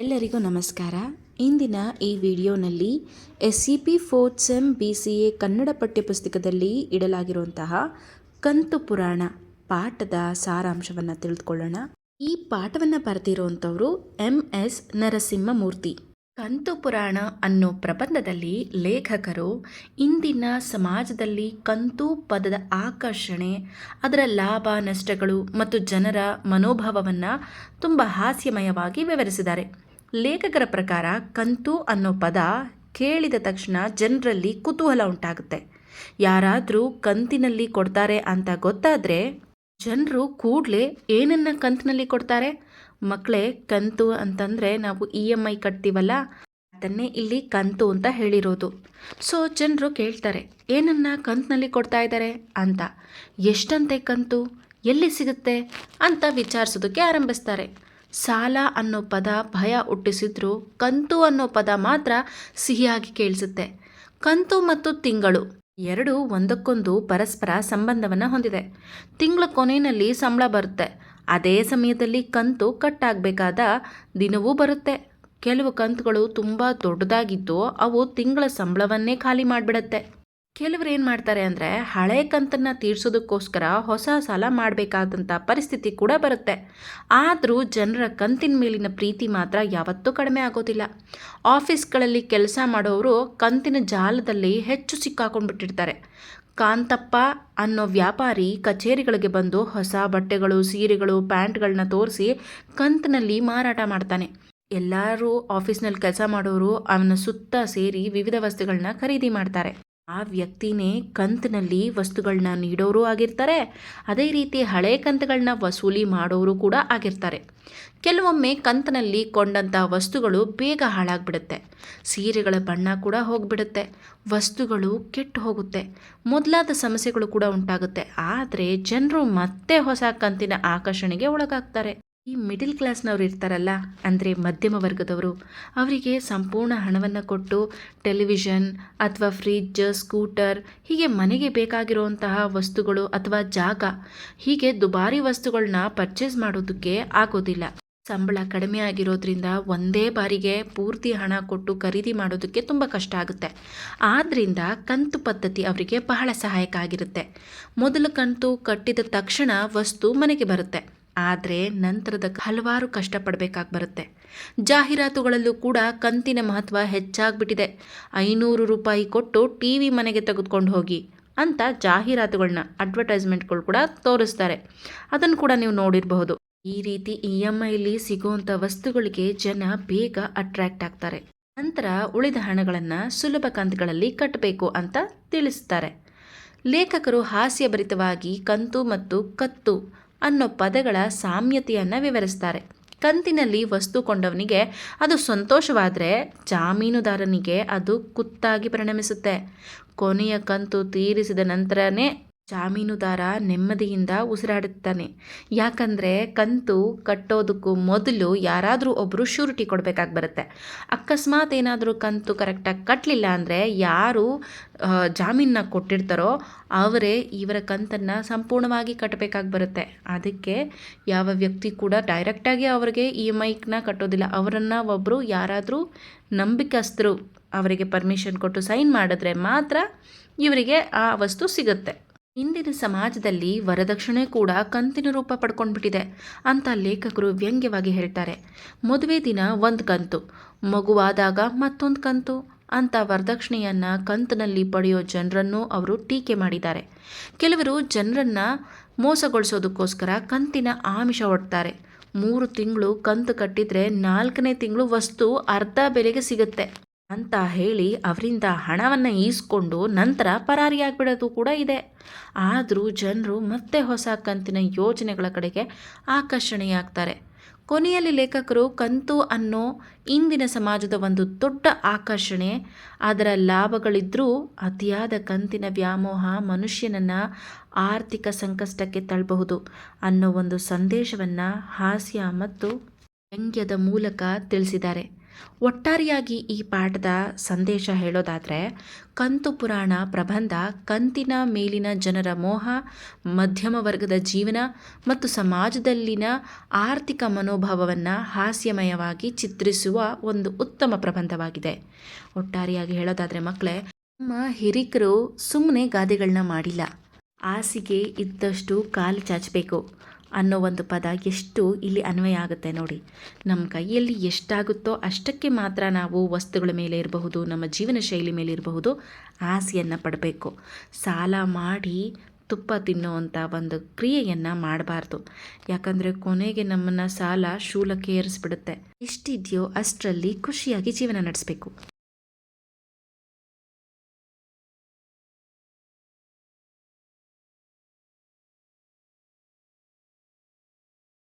ಎಲ್ಲರಿಗೂ ನಮಸ್ಕಾರ. ಇಂದಿನ ಈ ವಿಡಿಯೋನಲ್ಲಿ SEP 4th sem BCA Kannada ಪಠ್ಯಪುಸ್ತಕದಲ್ಲಿ ಇಡಲಾಗಿರುವಂತಹ ಕಂತು ಪುರಾಣ ಪಾಠದ ಸಾರಾಂಶವನ್ನು ತಿಳಿದುಕೊಳ್ಳೋಣ. ಈ ಪಾಠವನ್ನು ಬರೆದಿರುವಂಥವರು MS ನರಸಿಂಹಮೂರ್ತಿ. ಕಂತು ಪುರಾಣ ಅನ್ನೋ ಪ್ರಬಂಧದಲ್ಲಿ ಲೇಖಕರು ಇಂದಿನ ಸಮಾಜದಲ್ಲಿ ಕಂತು ಪದದ ಆಕರ್ಷಣೆ, ಅದರ ಲಾಭ ನಷ್ಟಗಳು ಮತ್ತು ಜನರ ಮನೋಭಾವವನ್ನು ತುಂಬ ಹಾಸ್ಯಮಯವಾಗಿ ವಿವರಿಸಿದ್ದಾರೆ. ಲೇಖಕರ ಪ್ರಕಾರ ಕಂತು ಅನ್ನೋ ಪದ ಕೇಳಿದ ತಕ್ಷಣ ಜನರಲ್ಲಿ ಕುತೂಹಲ ಉಂಟಾಗುತ್ತೆ. ಯಾರಾದರೂ ಕಂತಿನಲ್ಲಿ ಕೊಡ್ತಾರೆ ಅಂತ ಗೊತ್ತಾದರೆ ಜನರು ಕೂಡಲೇ ಏನನ್ನ ಕಂತಿನಲ್ಲಿ ಕೊಡ್ತಾರೆ? ಮಕ್ಕಳೇ, ಕಂತು ಅಂತಂದರೆ ನಾವು EMI ಕಟ್ತೀವಲ್ಲ, ಅದನ್ನೇ ಇಲ್ಲಿ ಕಂತು ಅಂತ ಹೇಳಿರೋದು. ಸೊ ಜನರು ಕೇಳ್ತಾರೆ, ಏನನ್ನ ಕಂತಿನಲ್ಲಿ ಕೊಡ್ತಾ ಇದ್ದಾರೆ ಅಂತ. ಎಷ್ಟಂತೆ ಕಂತು, ಎಲ್ಲಿ ಸಿಗುತ್ತೆ ಅಂತ ವಿಚಾರಿಸೋದಕ್ಕೆ ಆರಂಭಿಸ್ತಾರೆ. ಸಾಲ ಅನ್ನೋ ಪದ ಭಯ ಹುಟ್ಟಿಸಿದ್ರು ಕಂತು ಅನ್ನೋ ಪದ ಮಾತ್ರ ಸಿಹಿಯಾಗಿ ಕೇಳಿಸುತ್ತೆ. ಕಂತು ಮತ್ತು ತಿಂಗಳು ಎರಡು ಒಂದಕ್ಕೊಂದು ಪರಸ್ಪರ ಸಂಬಂಧವನ್ನು ಹೊಂದಿದೆ. ತಿಂಗಳ ಕೊನೆಯಲ್ಲಿ ಸಂಬಳ ಬರುತ್ತೆ. ಅದೇ ಸಮಯದಲ್ಲಿ ಕಂತು ಕಟ್ಟಾಗಬೇಕಾದ ದಿನವೂ ಬರುತ್ತೆ. ಕೆಲವು ಕಂತುಗಳು ತುಂಬ ದೊಡ್ಡದಾಗಿದ್ದು ಅವು ತಿಂಗಳ ಸಂಬಳವನ್ನೇ ಖಾಲಿ ಮಾಡಿಬಿಡುತ್ತೆ. ಕೆಲವರು ಏನು ಮಾಡ್ತಾರೆ ಅಂದರೆ ಹಳೆ ಕಂತನ್ನು ತೀರ್ಸೋದಕ್ಕೋಸ್ಕರ ಹೊಸ ಸಾಲ ಮಾಡಬೇಕಾದಂಥ ಪರಿಸ್ಥಿತಿ ಕೂಡ ಬರುತ್ತೆ. ಆದರೂ ಜನರ ಕಂತಿನ ಮೇಲಿನ ಪ್ರೀತಿ ಮಾತ್ರ ಯಾವತ್ತೂ ಕಡಿಮೆ ಆಗೋದಿಲ್ಲ. ಆಫೀಸ್ಗಳಲ್ಲಿ ಕೆಲಸ ಮಾಡೋರು ಕಂತಿನ ಜಾಲದಲ್ಲಿ ಹೆಚ್ಚು ಸಿಕ್ಕಾಕೊಂಡ್ಬಿಟ್ಟಿರ್ತಾರೆ. ಕಾಂತಪ್ಪ ಅನ್ನೋ ವ್ಯಾಪಾರಿ ಕಚೇರಿಗಳಿಗೆ ಬಂದು ಹೊಸ ಬಟ್ಟೆಗಳು, ಸೀರೆಗಳು, ಪ್ಯಾಂಟ್ಗಳನ್ನ ತೋರಿಸಿ ಕಂತಿನಲ್ಲಿ ಮಾರಾಟ ಮಾಡ್ತಾನೆ. ಎಲ್ಲರೂ ಆಫೀಸ್ನಲ್ಲಿ ಕೆಲಸ ಮಾಡೋರು ಅವನ ಸುತ್ತ ಸೇರಿ ವಿವಿಧ ವಸ್ತುಗಳನ್ನ ಖರೀದಿ ಮಾಡ್ತಾರೆ. ಆ ವ್ಯಕ್ತಿನೇ ಕಂತಿನಲ್ಲಿ ವಸ್ತುಗಳನ್ನ ನೀಡೋರು ಆಗಿರ್ತಾರೆ. ಅದೇ ರೀತಿ ಹಳೆ ಕಂತುಗಳನ್ನ ವಸೂಲಿ ಮಾಡೋರು ಕೂಡ ಆಗಿರ್ತಾರೆ. ಕೆಲವೊಮ್ಮೆ ಕಂತಿನಲ್ಲಿ ಕೊಂಡಂಥ ವಸ್ತುಗಳು ಬೇಗ ಹಾಳಾಗ್ಬಿಡುತ್ತೆ. ಸೀರೆಗಳ ಬಣ್ಣ ಕೂಡ ಹೋಗ್ಬಿಡುತ್ತೆ. ವಸ್ತುಗಳು ಕೆಟ್ಟು ಹೋಗುತ್ತೆ. ಮೊದಲಾದ ಸಮಸ್ಯೆಗಳು ಕೂಡ ಉಂಟಾಗುತ್ತೆ. ಆದರೆ ಜನರು ಮತ್ತೆ ಹೊಸ ಕಂತಿನ ಆಕರ್ಷಣೆಗೆ ಒಳಗಾಗ್ತಾರೆ. ಈ ಮಿಡಿಲ್ ಕ್ಲಾಸ್ನವ್ರು ಇರ್ತಾರಲ್ಲ, ಅಂದರೆ ಮಧ್ಯಮ ವರ್ಗದವರು, ಅವರಿಗೆ ಸಂಪೂರ್ಣ ಹಣವನ್ನು ಕೊಟ್ಟು ಟೆಲಿವಿಷನ್ ಅಥವಾ ಫ್ರಿಡ್ಜ್, ಸ್ಕೂಟರ್ ಹೀಗೆ ಮನೆಗೆ ಬೇಕಾಗಿರುವಂತಹ ವಸ್ತುಗಳು ಅಥವಾ ಜಾಗ ಹೀಗೆ ದುಬಾರಿ ವಸ್ತುಗಳನ್ನ ಪರ್ಚೇಸ್ ಮಾಡೋದಕ್ಕೆ ಆಗೋದಿಲ್ಲ. ಸಂಬಳ ಕಡಿಮೆ ಆಗಿರೋದ್ರಿಂದ ಒಂದೇ ಬಾರಿಗೆ ಪೂರ್ತಿ ಹಣ ಕೊಟ್ಟು ಖರೀದಿ ಮಾಡೋದಕ್ಕೆ ತುಂಬ ಕಷ್ಟ ಆಗುತ್ತೆ. ಆದ್ದರಿಂದ ಕಂತು ಪದ್ಧತಿ ಅವರಿಗೆ ಬಹಳ ಸಹಾಯಕ ಆಗಿರುತ್ತೆ. ಮೊದಲು ಕಂತು ಕಟ್ಟಿದ ತಕ್ಷಣ ವಸ್ತು ಮನೆಗೆ ಬರುತ್ತೆ. ಆದರೆ ನಂತರದ ಹಲವಾರು ಕಷ್ಟಪಡಬೇಕಾಗಿ ಬರುತ್ತೆ. ಜಾಹೀರಾತುಗಳಲ್ಲೂ ಕೂಡ ಕಂತಿನ ಮಹತ್ವ ಹೆಚ್ಚಾಗ್ಬಿಟ್ಟಿದೆ. 500 ರೂಪಾಯಿ ಕೊಟ್ಟು TV ಮನೆಗೆ ತೆಗೆದುಕೊಂಡು ಹೋಗಿ ಅಂತ ಜಾಹೀರಾತುಗಳನ್ನ, ಅಡ್ವರ್ಟೈಸ್ಮೆಂಟ್ಗಳು ಕೂಡ ತೋರಿಸ್ತಾರೆ. ಅದನ್ನು ಕೂಡ ನೀವು ನೋಡಿರಬಹುದು. ಈ ರೀತಿ EMIಲಿ ಸಿಗುವಂಥ ವಸ್ತುಗಳಿಗೆ ಜನ ಬೇಗ ಅಟ್ರಾಕ್ಟ್ ಆಗ್ತಾರೆ. ನಂತರ ಉಳಿದ ಹಣಗಳನ್ನು ಸುಲಭ ಕಂತುಗಳಲ್ಲಿ ಕಟ್ಟಬೇಕು ಅಂತ ತಿಳಿಸ್ತಾರೆ. ಲೇಖಕರು ಹಾಸ್ಯಭರಿತವಾಗಿ ಕಂತು ಮತ್ತು ಕತ್ತು ಅನ್ನೋ ಪದಗಳ ಸಾಮ್ಯತೆಯನ್ನು ವಿವರಿಸ್ತಾರೆ. ಕಂತಿನಲ್ಲಿ ವಸ್ತು ಕೊಂಡವನಿಗೆ ಅದು ಸಂತೋಷವಾದರೆ ಜಾಮೀನುದಾರನಿಗೆ ಅದು ಕುತ್ತಾಗಿ ಪರಿಣಮಿಸುತ್ತೆ. ಕೊನೆಯ ಕಂತು ತೀರಿಸಿದ ನಂತರನೇ ಜಾಮೀನುದಾರ ನೆಮ್ಮದಿಯಿಂದ ಉಸಿರಾಡುತ್ತಾನೆ. ಯಾಕಂದರೆ ಕಂತು ಕಟ್ಟೋದಕ್ಕೂ ಮೊದಲು ಯಾರಾದರೂ ಒಬ್ಬರು ಶ್ಯೂರಿಟಿ ಕೊಡಬೇಕಾಗಿ ಬರುತ್ತೆ. ಅಕಸ್ಮಾತ್ ಏನಾದರೂ ಕಂತು ಕರೆಕ್ಟಾಗಿ ಕಟ್ಟಲಿಲ್ಲ ಅಂದರೆ ಯಾರು ಜಾಮೀನನ್ನ ಕೊಟ್ಟಿರ್ತಾರೋ ಅವರೇ ಇವರ ಕಂತನ್ನು ಸಂಪೂರ್ಣವಾಗಿ ಕಟ್ಟಬೇಕಾಗಿ ಬರುತ್ತೆ. ಅದಕ್ಕೆ ಯಾವ ವ್ಯಕ್ತಿ ಕೂಡ ಡೈರೆಕ್ಟಾಗಿ ಅವರಿಗೆ EMIನ ಕಟ್ಟೋದಿಲ್ಲ. ಅವರನ್ನು ಒಬ್ಬರು ಯಾರಾದರೂ ನಂಬಿಕಸ್ಥರು ಅವರಿಗೆ ಪರ್ಮಿಷನ್ ಕೊಟ್ಟು ಸೈನ್ ಮಾಡಿದ್ರೆ ಮಾತ್ರ ಇವರಿಗೆ ಆ ವಸ್ತು ಸಿಗುತ್ತೆ. ಇಂದಿನ ಸಮಾಜದಲ್ಲಿ ವರದಕ್ಷಿಣೆ ಕೂಡ ಕಂತಿನ ರೂಪ ಪಡ್ಕೊಂಡ್ಬಿಟ್ಟಿದೆ ಅಂತ ಲೇಖಕರು ವ್ಯಂಗ್ಯವಾಗಿ ಹೇಳ್ತಾರೆ. ಮದುವೆ ದಿನ ಒಂದು ಕಂತು, ಮಗುವಾದಾಗ ಮತ್ತೊಂದು ಕಂತು ಅಂತ ವರದಕ್ಷಿಣೆಯನ್ನು ಕಂತಿನಲ್ಲಿ ಪಡೆಯೋ ಜನರನ್ನು ಅವರು ಟೀಕೆ ಮಾಡಿದ್ದಾರೆ. ಕೆಲವರು ಜನರನ್ನು ಮೋಸಗೊಳಿಸೋದಕ್ಕೋಸ್ಕರ ಕಂತಿನ ಆಮಿಷ ಒಡ್ತಾರೆ. 3 ತಿಂಗಳು ಕಂತು ಕಟ್ಟಿದರೆ 4ನೇ ತಿಂಗಳು ವಸ್ತು ಅರ್ಧ ಬೆಲೆಗೆ ಸಿಗುತ್ತೆ ಅಂತ ಹೇಳಿ ಅವರಿಂದ ಹಣವನ್ನು ಈಸ್ಕೊಂಡು ನಂತರ ಪರಾರಿಯಾಗಿಬಿಡೋದು ಕೂಡ ಇದೆ. ಆದರೂ ಜನರು ಮತ್ತೆ ಹೊಸ ಕಂತಿನ ಯೋಜನೆಗಳ ಕಡೆಗೆ ಆಕರ್ಷಣೆಯಾಗ್ತಾರೆ. ಕೊನೆಯಲ್ಲಿ ಲೇಖಕರು ಕಂತು ಅನ್ನೋ ಇಂದಿನ ಸಮಾಜದ ಒಂದು ದೊಡ್ಡ ಆಕರ್ಷಣೆ, ಅದರ ಲಾಭಗಳಿದ್ರೂ ಅತಿಯಾದ ಕಂತಿನ ವ್ಯಾಮೋಹ ಮನುಷ್ಯನನ್ನು ಆರ್ಥಿಕ ಸಂಕಷ್ಟಕ್ಕೆ ತಳ್ಳಬಹುದು ಅನ್ನೋ ಒಂದು ಸಂದೇಶವನ್ನು ಹಾಸ್ಯ ಮತ್ತು ವ್ಯಂಗ್ಯದ ಮೂಲಕ ತಿಳಿಸಿದ್ದಾರೆ. ಒಟ್ಟಾರೆಯಾಗಿ ಈ ಪಾಠದ ಸಂದೇಶ ಹೇಳೋದಾದರೆ, ಕಂತು ಪುರಾಣ ಪ್ರಬಂಧ ಕಂತಿನ ಮೇಲಿನ ಜನರ ಮೋಹ, ಮಧ್ಯಮ ವರ್ಗದ ಜೀವನ ಮತ್ತು ಸಮಾಜದಲ್ಲಿನ ಆರ್ಥಿಕ ಮನೋಭಾವವನ್ನು ಹಾಸ್ಯಮಯವಾಗಿ ಚಿತ್ರಿಸುವ ಒಂದು ಉತ್ತಮ ಪ್ರಬಂಧವಾಗಿದೆ. ಒಟ್ಟಾರೆಯಾಗಿ ಹೇಳೋದಾದರೆ ಮಕ್ಕಳೇ, ನಮ್ಮ ಹಿರಿಕರು ಸುಮ್ಮನೆ ಗಾದೆಗಳನ್ನ ಮಾಡಿಲ್ಲ. ಆಸೆಗೆ ಇದ್ದಷ್ಟು ಕಾಲು ಚಾಚಬೇಕು ಅನ್ನೋ ಒಂದು ಪದ ಎಷ್ಟು ಇಲ್ಲಿ ಅನ್ವಯ ಆಗುತ್ತೆ ನೋಡಿ. ನಮ್ಮ ಕೈಯಲ್ಲಿ ಎಷ್ಟಾಗುತ್ತೋ ಅಷ್ಟಕ್ಕೆ ಮಾತ್ರ ನಾವು ವಸ್ತುಗಳ ಮೇಲೆ ಇರಬಹುದು, ನಮ್ಮ ಜೀವನ ಶೈಲಿ ಮೇಲೆ ಇರಬಹುದು ಆಸೆಯನ್ನು ಪಡಬೇಕು. ಸಾಲ ಮಾಡಿ ತುಪ್ಪ ತಿನ್ನುವಂಥ ಒಂದು ಕ್ರಿಯೆಯನ್ನು ಮಾಡಬಾರ್ದು. ಯಾಕಂದರೆ ಕೊನೆಗೆ ನಮ್ಮನ್ನು ಸಾಲ ಶೂಲಕ್ಕೆ ಏರಿಸ್ಬಿಡುತ್ತೆ. ಎಷ್ಟಿದೆಯೋ ಅಷ್ಟರಲ್ಲಿ ಖುಷಿಯಾಗಿ ಜೀವನ ನಡೆಸಬೇಕು.